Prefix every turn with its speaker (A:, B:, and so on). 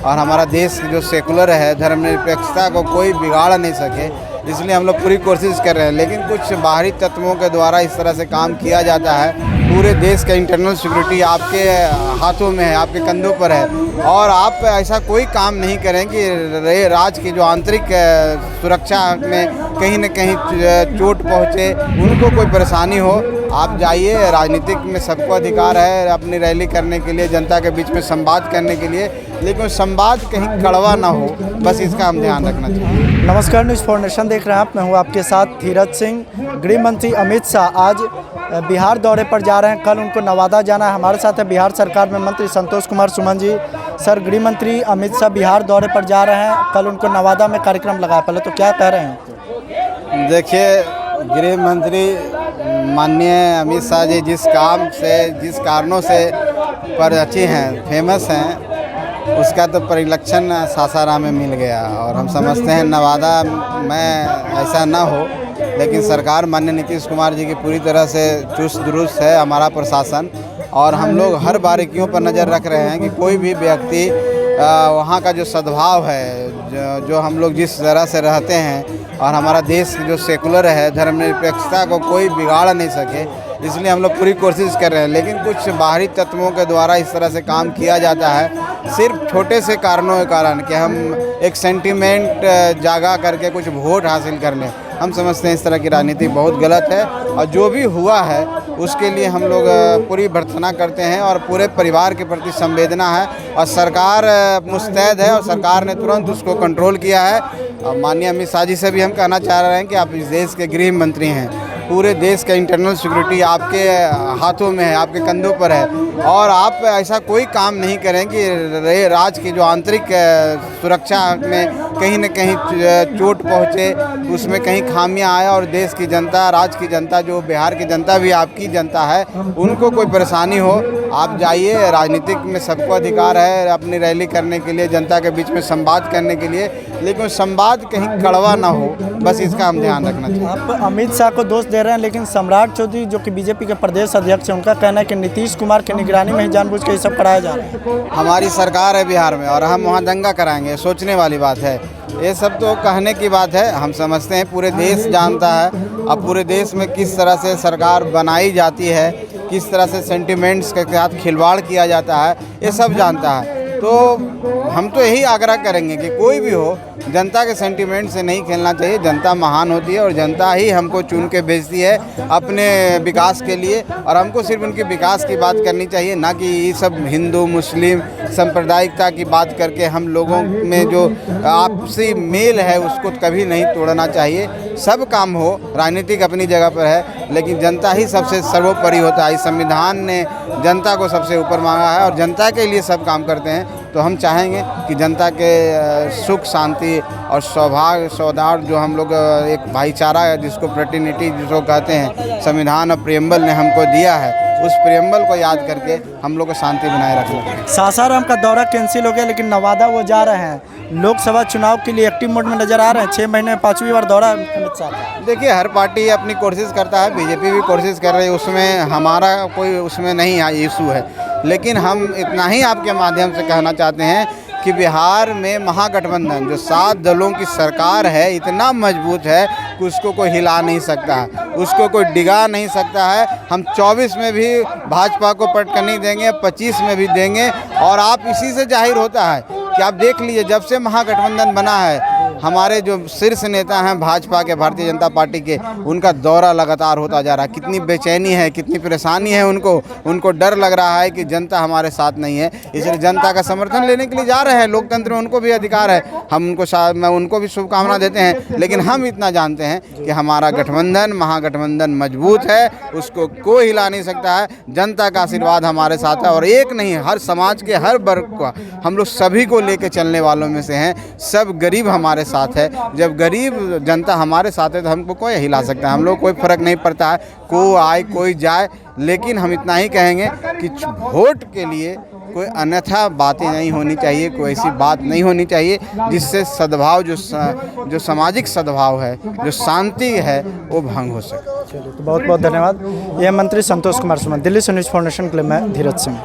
A: और हमारा देश जो सेकुलर है, धर्मनिरपेक्षता को कोई बिगाड़ नहीं सके, इसलिए हम लोग पूरी कोशिश कर रहे हैं। लेकिन कुछ बाहरी तत्वों के द्वारा इस तरह से काम किया जाता है। पूरे देश का इंटरनल सिक्योरिटी आपके हाथों में है, आपके कंधों पर है, और आप ऐसा कोई काम नहीं करें कि राज्य की जो आंतरिक सुरक्षा में कहीं न कहीं चोट पहुँचे, उनको कोई परेशानी हो। आप जाइए, राजनीतिक में सबको अधिकार है अपनी रैली करने के लिए, जनता के बीच में संवाद करने के लिए, लेकिन संवाद कहीं कड़वा ना हो, बस इसका हम ध्यान रखना चाहिए।
B: नमस्कार, न्यूज़ फॉर नेशन देख रहे हैं आप। मैं हूं आपके साथ धीरज सिंह। गृह मंत्री अमित शाह आज बिहार दौरे पर जा रहे हैं। कल उनको नवादा जाना है। हमारे साथ है बिहार सरकार में मंत्री संतोष कुमार सुमन जी। सर, गृह मंत्री अमित शाह बिहार दौरे पर जा रहे हैं, कल उनको नवादा में कार्यक्रम लगाया, पहले तो क्या कह रहे हैं?
A: देखिए, गृह मंत्री माननीय अमित शाह जी जिस कारणों से परिचित हैं, फेमस हैं, उसका तो परिलक्षण सासाराम में मिल गया। और हम समझते हैं नवादा में ऐसा ना हो, लेकिन सरकार माननीय नीतीश कुमार जी की पूरी तरह से चुस्त दुरुस्त है, हमारा प्रशासन, और हम लोग हर बारीकियों पर नज़र रख रहे हैं कि कोई भी व्यक्ति वहाँ का जो सद्भाव है, जो हम लोग जिस तरह से रहते हैं, और हमारा देश जो सेकुलर है, धर्मनिरपेक्षता को कोई बिगाड़ नहीं सके, इसलिए हम लोग पूरी कोशिश कर रहे हैं। लेकिन कुछ बाहरी तत्वों के द्वारा इस तरह से काम किया जाता है, सिर्फ छोटे से कारणों के कारण कि हम एक सेंटीमेंट जागा करके कुछ वोट हासिल कर लें। हम समझते हैं इस तरह की राजनीति बहुत गलत है, और जो भी हुआ है उसके लिए हम लोग पूरी भर्त्सना करते हैं, और पूरे परिवार के प्रति संवेदना है, और सरकार मुस्तैद है, और सरकार ने तुरंत उसको कंट्रोल किया है। माननीय अमित शाह जी से भी हम कहना चाह रहे हैं कि आप इस देश के गृह मंत्री हैं, पूरे देश का इंटरनल सिक्योरिटी आपके हाथों में है, आपके कंधों पर है, और आप ऐसा कोई काम नहीं करें कि राज्य की जो आंतरिक सुरक्षा में कहीं न कहीं चोट पहुँचे, उसमें कहीं खामियां आए, और देश की जनता, राज्य की जनता, जो बिहार की जनता भी आपकी जनता है, उनको कोई परेशानी हो। आप जाइए, राजनीतिक में सबको अधिकार है अपनी रैली करने के लिए, जनता के बीच में संवाद करने के लिए, लेकिन संवाद कहीं कड़वा ना हो, बस इसका हम ध्यान रखना चाहिए।
B: आप अमित शाह को दोष दे रहे हैं, लेकिन सम्राट चौधरी जो कि बीजेपी के प्रदेश अध्यक्ष हैं, उनका कहना है कि नीतीश कुमार की निगरानी में ही जानबूझ के ये सब कराया जा रहा है।
A: हमारी सरकार है बिहार में, और हम वहाँ दंगा कराएंगे, सोचने वाली बात है। ये सब तो कहने की बात है। हम समझते हैं पूरे देश जानता है, अब पूरे देश में किस तरह से सरकार बनाई जाती है, किस तरह से सेंटिमेंट्स के साथ खिलवाड़ किया जाता है, ये सब जानता है। तो हम तो यही आग्रह करेंगे कि कोई भी हो, जनता के सेंटिमेंट से नहीं खेलना चाहिए। जनता महान होती है, और जनता ही हमको चुन के भेजती है अपने विकास के लिए, और हमको सिर्फ उनके विकास की बात करनी चाहिए, ना कि ये सब हिंदू मुस्लिम सांप्रदायिकता की बात करके हम लोगों में जो आपसी मेल है उसको कभी नहीं तोड़ना चाहिए। सब काम हो, राजनीतिक अपनी जगह पर है, लेकिन जनता ही सबसे सर्वोपरि होता है। इस संविधान ने जनता को सबसे ऊपर मांगा है, और जनता के लिए सब काम करते हैं। तो हम चाहेंगे कि जनता के सुख शांति और सौहार्द जो हम लोग एक भाईचारा है, जिसको फ्रेटर्निटी जिसको कहते हैं, संविधान और प्रियम्बल ने हमको दिया है, उस प्रियम्बल को याद करके हम लोग को शांति बनाए रखना।
B: सासाराम का दौरा कैंसिल हो गया, लेकिन नवादा वो जा रहे हैं। लोकसभा चुनाव के लिए एक्टिव मोड में नजर आ रहे हैं। 6 महीने में 5वीं बार दौरा अमित शाह का।
A: देखिए, हर पार्टी अपनी कोशिश करता है, बीजेपी भी कोशिश कर रही है, उसमें हमारा कोई उसमें नहीं इशू है। लेकिन हम इतना ही आपके माध्यम से कहना चाहते हैं कि बिहार में महागठबंधन जो 7 दलों की सरकार है, इतना मजबूत है कि उसको कोई हिला नहीं सकता है, उसको कोई डिगा नहीं सकता है। हम 24 में भी भाजपा को पटकनी देंगे, 25 में भी देंगे, और आप इसी से जाहिर होता है कि आप देख लीजिए, जब से महागठबंधन बना है, हमारे जो शीर्ष नेता हैं भाजपा के, भारतीय जनता पार्टी के, उनका दौरा लगातार होता जा रहा है। कितनी बेचैनी है, कितनी परेशानी है उनको डर लग रहा है कि जनता हमारे साथ नहीं है, इसलिए जनता का समर्थन लेने के लिए जा रहे हैं। लोकतंत्र में उनको भी अधिकार है, हम उनको भी शुभकामना देते हैं। लेकिन हम इतना जानते हैं कि हमारा गठबंधन, महागठबंधन मजबूत है, उसको कोई हिला नहीं सकता है। जनता का आशीर्वाद हमारे साथ है, और एक नहीं, हर समाज के हर वर्ग को, हम लोग सभी को लेके चलने वालों में से हैं। सब गरीब हमारे साथ है। जब गरीब जनता हमारे साथ है तो हमको कोई हिला सकता है, हम लोग कोई फ़र्क नहीं पड़ता है, कोई आए कोई जाए। लेकिन हम इतना ही कहेंगे कि वोट के लिए कोई अन्यथा बातें नहीं होनी चाहिए, कोई ऐसी बात नहीं होनी चाहिए जिससे सद्भाव, जो सामाजिक सद्भाव है, जो शांति है, वो भंग हो सके।
B: चलिए, तो बहुत बहुत धन्यवाद। यह मंत्री संतोष कुमार सुमन। दिल्ली से न्यूज़ फॉर नेशन के लिए मैं धीरज सिंह।